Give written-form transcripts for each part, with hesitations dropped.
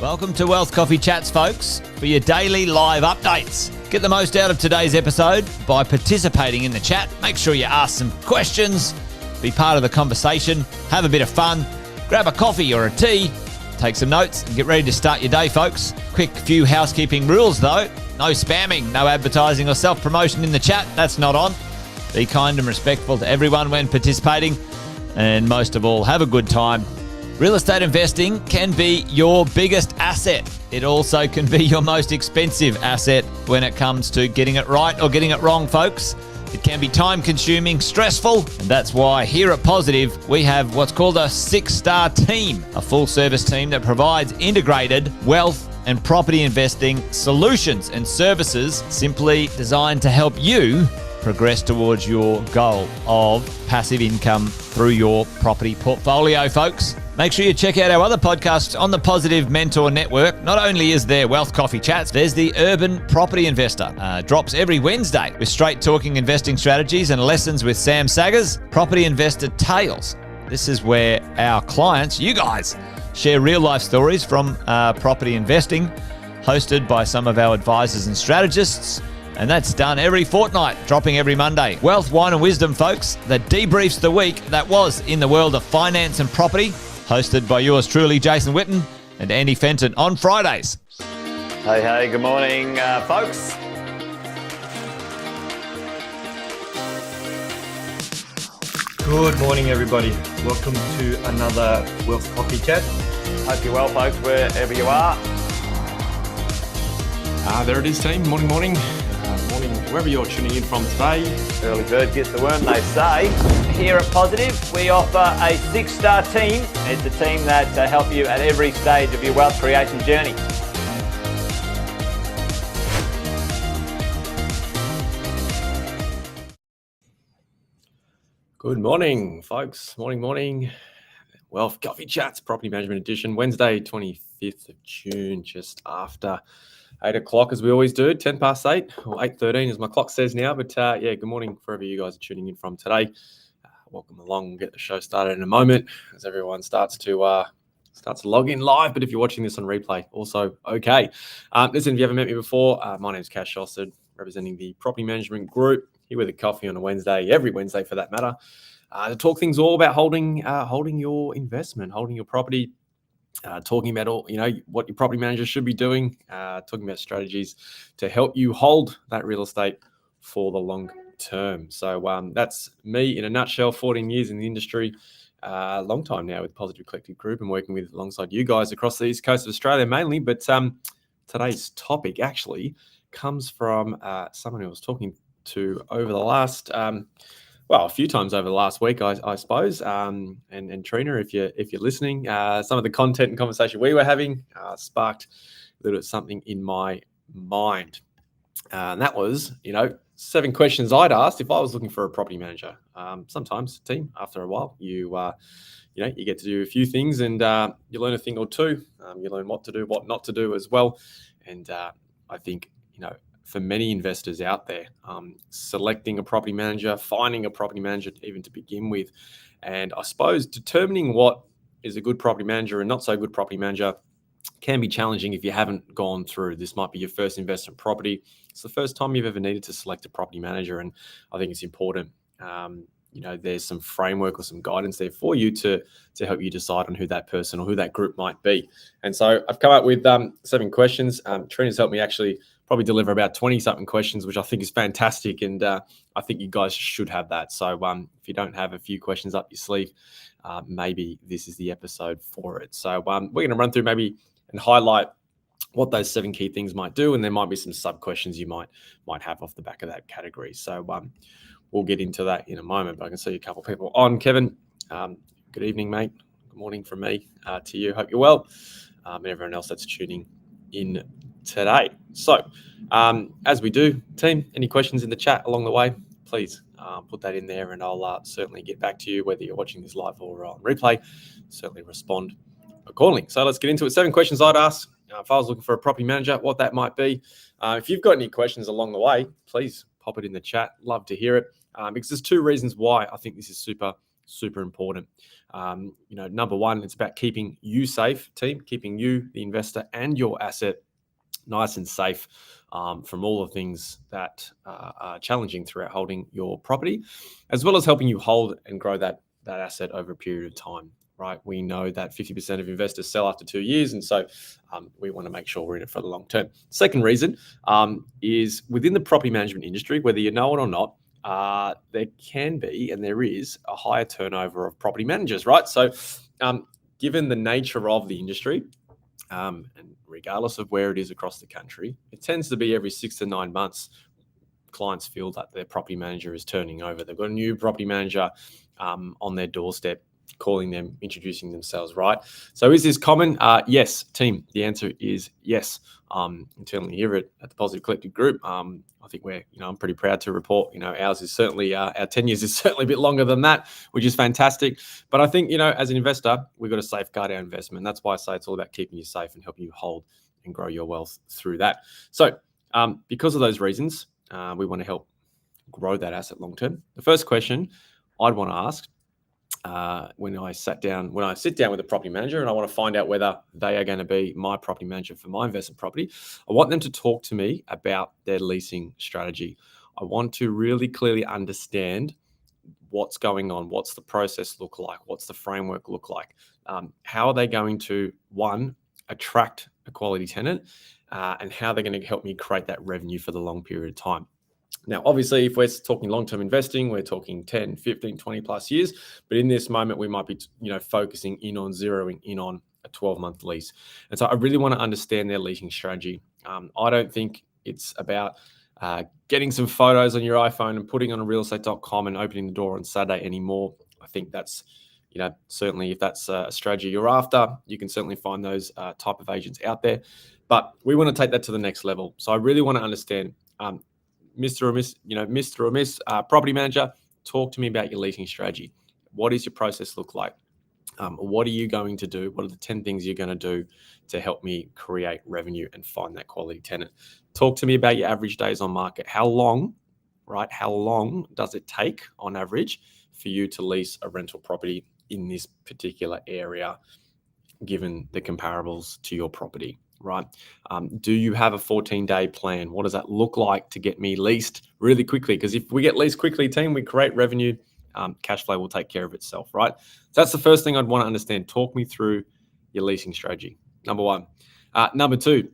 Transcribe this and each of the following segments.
Welcome to Wealth Coffee Chats, folks, for your daily live updates. Get the most out of today's episode by participating in the chat. Make sure you ask some questions, be part of the conversation, have a bit of fun, grab a coffee or a tea, take some notes, and get ready to start your day, folks. Quick few housekeeping rules, though. No spamming, no advertising or self-promotion in the chat. That's not on. Be kind and respectful to everyone when participating. And most of all, have a good time. Real estate investing can be your biggest asset. It also can be your most expensive asset when it comes to getting it right or getting it wrong, folks. It can be time-consuming, stressful, and that's why here at Positive, we have what's called a 6-star team, a full-service team that provides integrated wealth and property investing solutions and services simply designed to help you progress towards your goal of passive income through your property portfolio, folks. Make sure you check out our other podcasts on the Positive Mentor Network. Not only is there Wealth Coffee Chats, there's the Urban Property Investor. Drops every Wednesday with straight talking investing strategies and lessons with Sam Saggers. Property Investor Tales. This is where our clients, you guys, share real life stories from property investing, hosted by some of our advisors and strategists. And that's done every fortnight, dropping every Monday. Wealth, Wine and Wisdom, folks, that debriefs the week that was in the world of finance and property, hosted by yours truly, Jason Witten and Andy Fenton on Fridays. Hey, good morning, folks. Good morning, everybody. Welcome to another Wealth Coffee Chat. Hope you're well, folks, wherever you are. There it is, team. Morning. Morning, wherever you're tuning in from today. Early bird gets the worm, they say. Here at Positive, we offer a 6-star team. It's a team that help you at every stage of your wealth creation journey. Good morning, folks. Morning. Wealth Coffee Chats, Property Management Edition, Wednesday, 25th of June, just after 8 o'clock, as we always do, 10 past 8, or 8:13 as my clock says now. But good morning wherever you guys are tuning in from today. Welcome along. We'll get the show started in a moment as everyone starts to log in live. But if you're watching this on replay, also okay. Listen, if you haven't met me before, my name is Cash Shosted, representing the Property Management Group, here with a coffee on a Wednesday, every Wednesday for that matter, to talk things all about holding your investment, holding your property, talking about all, what your property manager should be doing, talking about strategies to help you hold that real estate for the long term. So that's me in a nutshell. 14 years in the industry, long time now with Positive Collective Group, and working with alongside you guys across the east coast of Australia mainly. But today's topic actually comes from someone who I was talking to over the last a few times over the last week, I suppose. And Trina, if you're listening, some of the content and conversation we were having sparked a little bit something in my mind. And that was, 7 questions I'd asked if I was looking for a property manager. Sometimes, team, after a while, you get to do a few things, and you learn a thing or two. You learn what to do, what not to do as well. And I think, for many investors out there, selecting a property manager, finding a property manager even to begin with. And I suppose determining what is a good property manager and not so good property manager can be challenging if you haven't gone through. This might be your first investment property. It's the first time you've ever needed to select a property manager. And I think it's important. There's some framework or some guidance there for you to help you decide on who that person or who that group might be. And so I've come up with 7 questions. Trina's helped me actually probably deliver about 20-something questions, which I think is fantastic. And I think you guys should have that. So if you don't have a few questions up your sleeve, maybe this is the episode for it. So we're going to run through maybe and highlight what those 7 key things might do. And there might be some sub questions you might have off the back of that category. So we'll get into that in a moment, but I can see a couple of people on. Kevin, good evening, mate. Good morning from me to you. Hope you're well. And everyone else that's tuning in today. So as we do, team, any questions in the chat along the way, please put that in there and I'll certainly get back to you, whether you're watching this live or on replay, certainly respond accordingly. So let's get into it. 7 questions I'd ask if I was looking for a property manager, what that might be. If you've got any questions along the way, please pop it in the chat. Love to hear it. Because there's 2 reasons why I think this is super, super important. Number one, it's about keeping you safe, team, keeping you, the investor, and your asset nice and safe from all the things that are challenging throughout holding your property, as well as helping you hold and grow that asset over a period of time. Right, we know that 50% of investors sell after 2 years, and so we want to make sure we're in it for the long term. Second reason is within the property management industry, whether you know it or not, there can be and there is a higher turnover of property managers, right? So given the nature of the industry, and regardless of where it is across the country, it tends to be every 6 to 9 months, clients feel that their property manager is turning over. They've got a new property manager on their doorstep, calling them, introducing themselves, right? So is this common? Yes, team. The answer is yes. Internally here at the Positive Collective Group, I think I'm pretty proud to report, ours is certainly, our 10 years is certainly a bit longer than that, which is fantastic. But I think, as an investor, we've got to safeguard our investment. That's why I say it's all about keeping you safe and helping you hold and grow your wealth through that. So because of those reasons, we want to help grow that asset long term. The first question I'd want to ask, when I sit down with a property manager and I want to find out whether they are going to be my property manager for my investment property, I want them to talk to me about their leasing strategy. I want to really clearly understand what's going on, what's the process look like, what's the framework look like, how are they going to, one, attract a quality tenant, and how they're going to help me create that revenue for the long period of time. Now, obviously, if we're talking long-term investing, we're talking 10, 15, 20 plus years. But in this moment, we might be, focusing in on zeroing in on a 12-month lease. And so I really want to understand their leasing strategy. I don't think it's about getting some photos on your iPhone and putting on a realestate.com and opening the door on Saturday anymore. I think that's, certainly if that's a strategy you're after, you can certainly find those type of agents out there. But we want to take that to the next level. So I really want to understand, Mr. or Miss property manager, talk to me about your leasing strategy. What does your process look like? What are you going to do? What are the 10 things you're going to do to help me create revenue and find that quality tenant? Talk to me about your average days on market. How long does it take on average for you to lease a rental property in this particular area, given the comparables to your property? Right? Do you have a 14-day plan? What does that look like to get me leased really quickly? Because if we get leased quickly, team, we create revenue, cash flow will take care of itself, right? So that's the first thing I'd want to understand. Talk me through your leasing strategy, number one. Number two,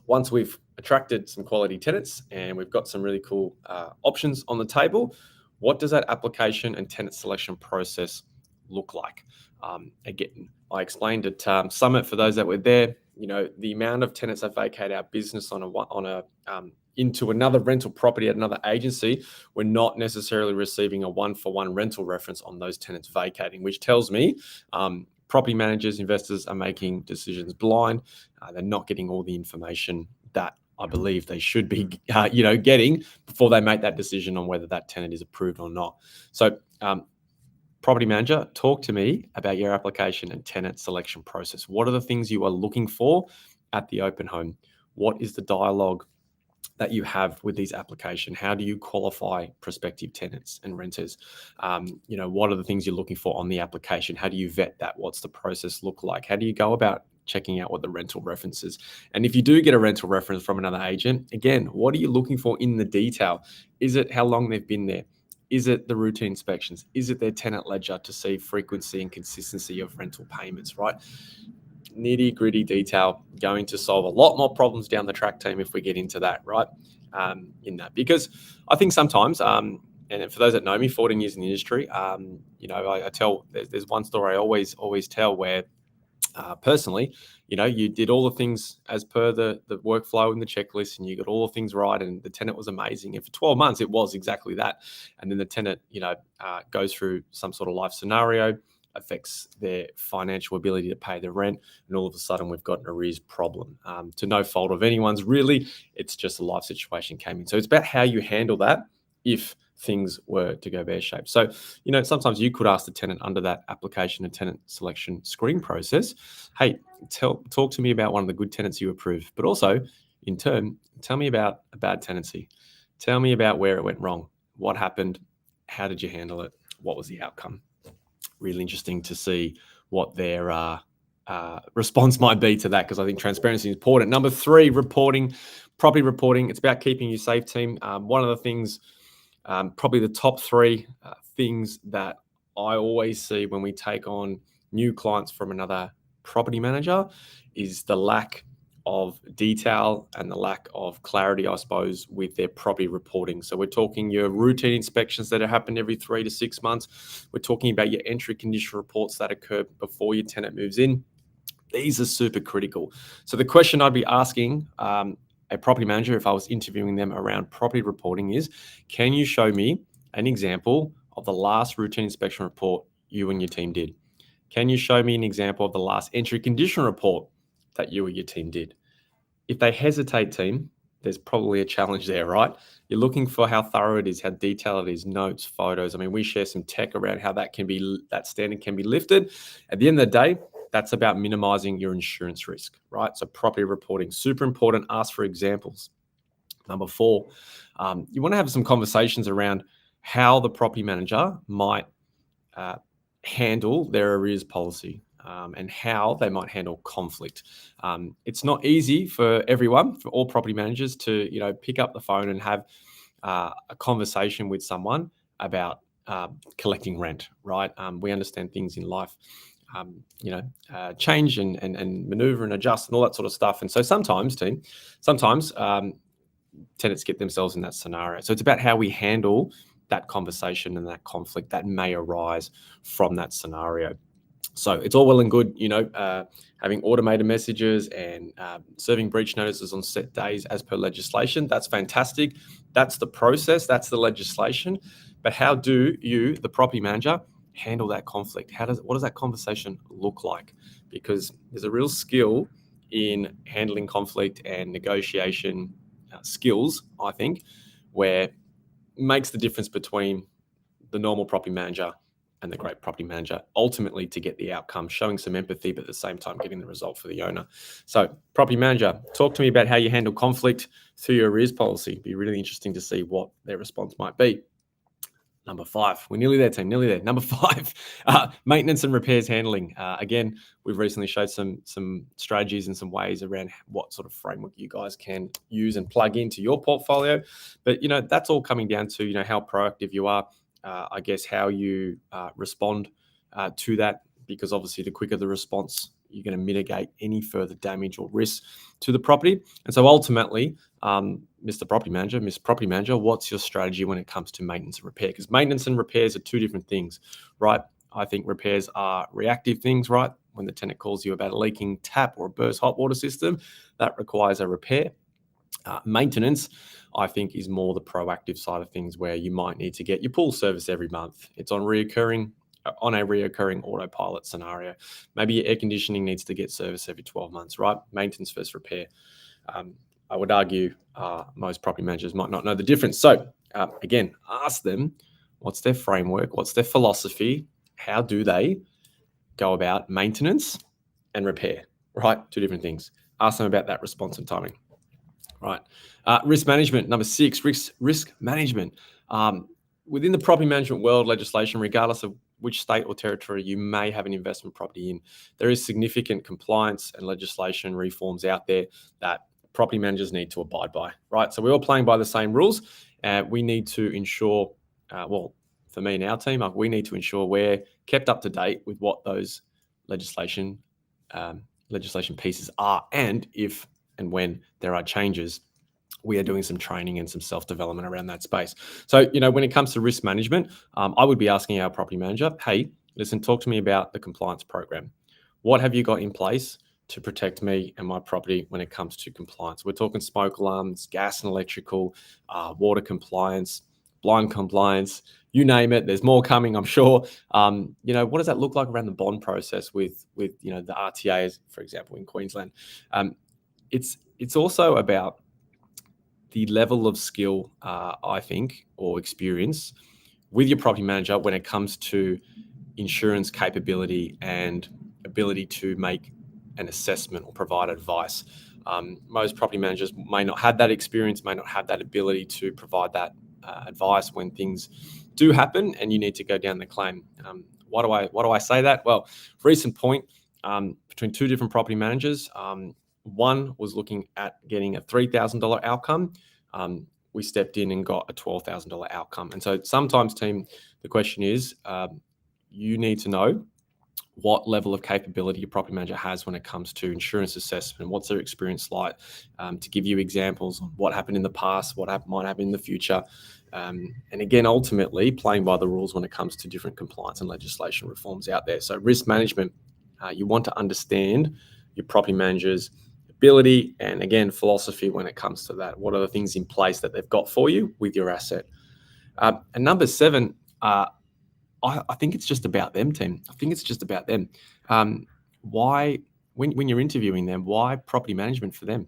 once we've attracted some quality tenants and we've got some really cool options on the table, what does that application and tenant selection process look like? Again, I explained at Summit for those that were there. The amount of tenants that vacate our business into another rental property at another agency, we're not necessarily receiving a one-for-one rental reference on those tenants vacating, which tells me property managers, investors are making decisions blind. They're not getting all the information that I believe they should be, getting before they make that decision on whether that tenant is approved or not. So, property manager, talk to me about your application and tenant selection process. What are the things you are looking for at the open home? What is the dialogue that you have with these applications. How do you qualify prospective tenants and renters? What are the things you're looking for on the application? How do you vet that? What's the process look like? How do you go about checking out what the rental reference is? And if you do get a rental reference from another agent, again, what are you looking for in the detail? Is it how long they've been there? Is it the routine inspections? Is it their tenant ledger to see frequency and consistency of rental payments, right? Nitty gritty detail going to solve a lot more problems down the track, team, if we get into that, right? Because I think sometimes, and for those that know me, 14 years in the industry, I tell, there's one story I always tell where personally, you did all the things as per the workflow and the checklist, and you got all the things right, and the tenant was amazing. And for 12 months, it was exactly that. And then the tenant, goes through some sort of life scenario, affects their financial ability to pay the rent, and all of a sudden we've got an arrears problem. To no fault of anyone's, really, it's just a life situation came in. So it's about how you handle that if things were to go pear-shaped. So, sometimes you could ask the tenant under that application and tenant selection screen process, hey, talk to me about one of the good tenants you approved, but also, in turn, tell me about a bad tenancy. Tell me about where it went wrong. What happened? How did you handle it? What was the outcome? Really interesting to see what their response might be to that, because I think transparency is important. Number 3, property reporting. It's about keeping you safe, team. One of the things, probably the top 3 things that I always see when we take on new clients from another property manager is the lack of detail and the lack of clarity, I suppose, with their property reporting. So we're talking your routine inspections that happen every 3 to 6 months. We're talking about your entry condition reports that occur before your tenant moves in. These are super critical. So the question I'd be asking a property manager if I was interviewing them around property reporting is, can you show me an example of the last routine inspection report you and your team did? Can you show me an example of the last entry condition report that you or your team did? If they hesitate, team, there's probably a challenge there, right? You're looking for how thorough it is, how detailed it is, notes, photos. I mean, we share some tech around how that standard can be lifted. At the end of the day, that's about minimizing your insurance risk, right? So property reporting, super important. Ask for examples. Number 4, you want to have some conversations around how the property manager might handle their arrears policy. And how they might handle conflict. It's not easy for everyone, for all property managers, to pick up the phone and have a conversation with someone about collecting rent, right? We understand things in life, change and maneuver and adjust and all that sort of stuff. And so sometimes tenants get themselves in that scenario. So it's about how we handle that conversation and that conflict that may arise from that scenario. So it's all well and good, having automated messages and serving breach notices on set days as per legislation. That's fantastic. That's the process. That's the legislation. But how do you, the property manager, handle that conflict? What does that conversation look like? Because there's a real skill in handling conflict and negotiation skills, I think, where it makes the difference between the normal property manager and the great property manager, ultimately to get the outcome, showing some empathy, but at the same time getting the result for the owner. So property manager, talk to me about how you handle conflict through your arrears policy. It'd be really interesting to see what their response might be. Number 5, we're nearly there, team, nearly there. Number 5, maintenance and repairs handling. Again, we've recently showed some strategies and some ways around what sort of framework you guys can use and plug into your portfolio. But, that's all coming down to, how proactive you are, I guess how you respond to that, because obviously the quicker the response, you're going to mitigate any further damage or risk to the property. And so ultimately, Mr. Property Manager, Miss Property Manager, what's your strategy when it comes to maintenance and repair? Because maintenance and repairs are 2 different things, right? I think repairs are reactive things, right? When the tenant calls you about a leaking tap or a burst hot water system, that requires a repair. Maintenance, I think, is more the proactive side of things, where you might need to get your pool service every month. It's on a reoccurring autopilot scenario. Maybe your air conditioning needs to get serviced every 12 months, right? Maintenance versus repair. I would argue most property managers might not know the difference. So again, ask them, what's their framework? What's their philosophy? How do they go about maintenance and repair, right? 2 different things. Ask them about that response and timing. Right. Risk management, number 6, risk management. Within the property management world, legislation, regardless of which state or territory you may have an investment property in, there is significant compliance and legislation reforms out there that property managers need to abide by, right? So we're all playing by the same rules. We need to ensure, for me and our team, we need to ensure we're kept up to date with what those legislation pieces are, and if and when there are changes, we are doing some training and some self-development around that space. So, when it comes to risk management, I would be asking our property manager, hey, listen, talk to me about the compliance program. What have you got in place to protect me and my property when it comes to compliance? We're talking smoke alarms, gas and electrical, water compliance, blind compliance, you name it. There's more coming, I'm sure. What does that look like around the bond process with the RTAs, for example, in Queensland? It's also about the level of skill, I think, or experience with your property manager when it comes to insurance capability and ability to make an assessment or provide advice. Most property managers may not have that experience, may not have that ability to provide that advice when things do happen and you need to go down the claim. Why do I say that? Well, recent point between 2 different property managers. One was looking at getting a $3,000 outcome. We stepped in and got a $12,000 outcome. And so sometimes, team, the question is, you need to know what level of capability your property manager has when it comes to insurance assessment. What's their experience like? To give you examples on what happened in the past, what might happen in the future. And again, ultimately, playing by the rules when it comes to different compliance and legislation reforms out there. So risk management, you want to understand your property manager's ability and, again, philosophy when it comes to that. What are the things in place that they've got for you with your asset? And number 7, I think it's just about them, team. I think it's just about them. Why, when you're interviewing them, why property management for them?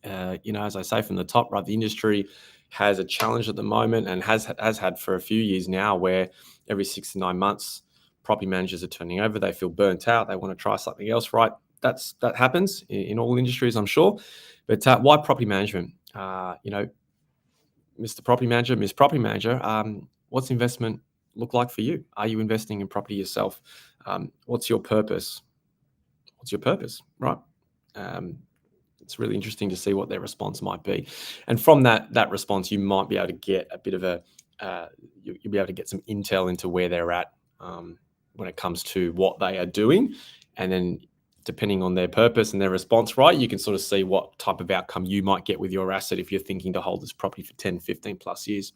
As I say from the top, right, the industry has a challenge at the moment and has had for a few years now, where every 6 to 9 months, property managers are turning over. They feel burnt out. They want to try something else, right? That happens in all industries, I'm sure. But why property management? Mr. Property Manager, Ms. Property Manager, what's investment look like for you? Are you investing in property yourself? What's your purpose? Right? It's really interesting to see what their response might be. And from that response, you might be able to get a bit of you'll be able to get some intel into where they're at when it comes to what they are doing. And then depending on their purpose and their response, right, you can sort of see what type of outcome you might get with your asset if you're thinking to hold this property for 10, 15 plus years.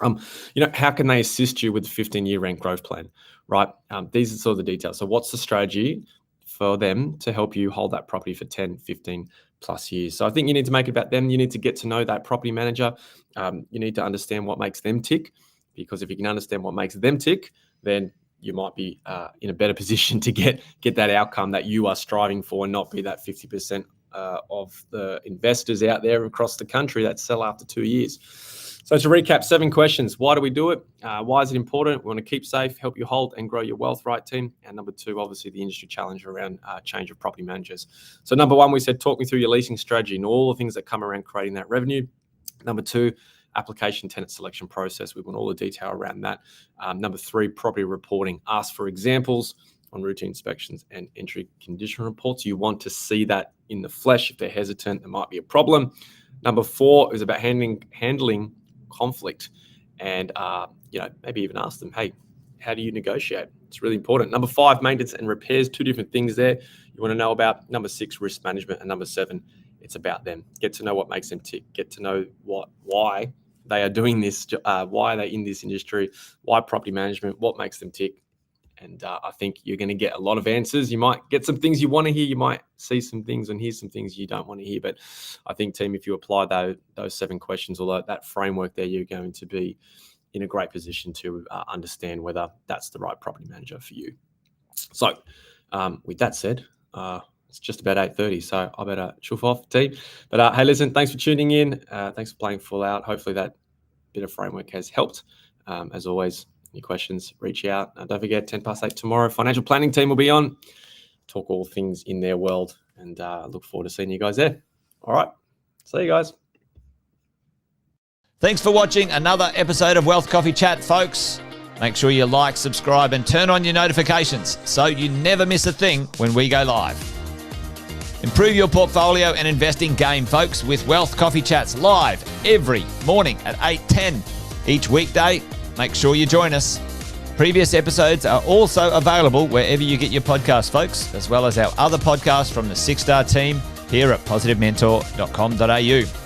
How can they assist you with the 15-year rent growth plan, right? These are sort of the details. So what's the strategy for them to help you hold that property for 10, 15 plus years? So I think you need to make it about them. You need to get to know that property manager. You need to understand what makes them tick, because if you can understand what makes them tick, then you might be in a better position to get that outcome that you are striving for, and not be that 50% of the investors out there across the country that sell after 2 years. So to recap, 7 questions. Why do we do it? Why is it important? We want to keep safe, help you hold and grow your wealth, right, team? And number 2, obviously the industry challenge around change of property managers. So number 1, we said, talk me through your leasing strategy and all the things that come around creating that revenue. Number 2, application tenant selection process. We want all the detail around that. Number 3, property reporting. Ask for examples on routine inspections and entry condition reports. You want to see that in the flesh. If they're hesitant, there might be a problem. Number 4 is about handling conflict, and maybe even ask them, hey, how do you negotiate? It's really important. Number 5, maintenance and repairs. 2 different things there you want to know about. Number 6, risk management. And number 7, it's about them. Get to know what makes them tick. Get to know why they are doing this, why are they in this industry, why property management, what makes them tick. And I think you're going to get a lot of answers. You might get some things you want to hear. You might see some things and hear some things you don't want to hear. But I think, team, if you apply those 7 questions or that framework there, you're going to be in a great position to understand whether that's the right property manager for you. So with that said, it's just about 8:30, so I better chuff off, team. But hey, listen, thanks for tuning in. Thanks for playing full out. Hopefully that bit of framework has helped. As always, any questions, reach out. Don't forget, 8:10 tomorrow, financial planning team will be on. Talk all things in their world, and look forward to seeing you guys there. All right, See you guys. Thanks for watching another episode of Wealth Coffee Chat, folks. Make sure you like, subscribe, and turn on your notifications so you never miss a thing when we go live. Improve your portfolio and investing game, folks, with Wealth Coffee Chats live every morning at 8:10 each weekday. Make sure you join us. Previous episodes are also available wherever you get your podcasts, folks, as well as our other podcasts from the 6 Star team here at positivementor.com.au.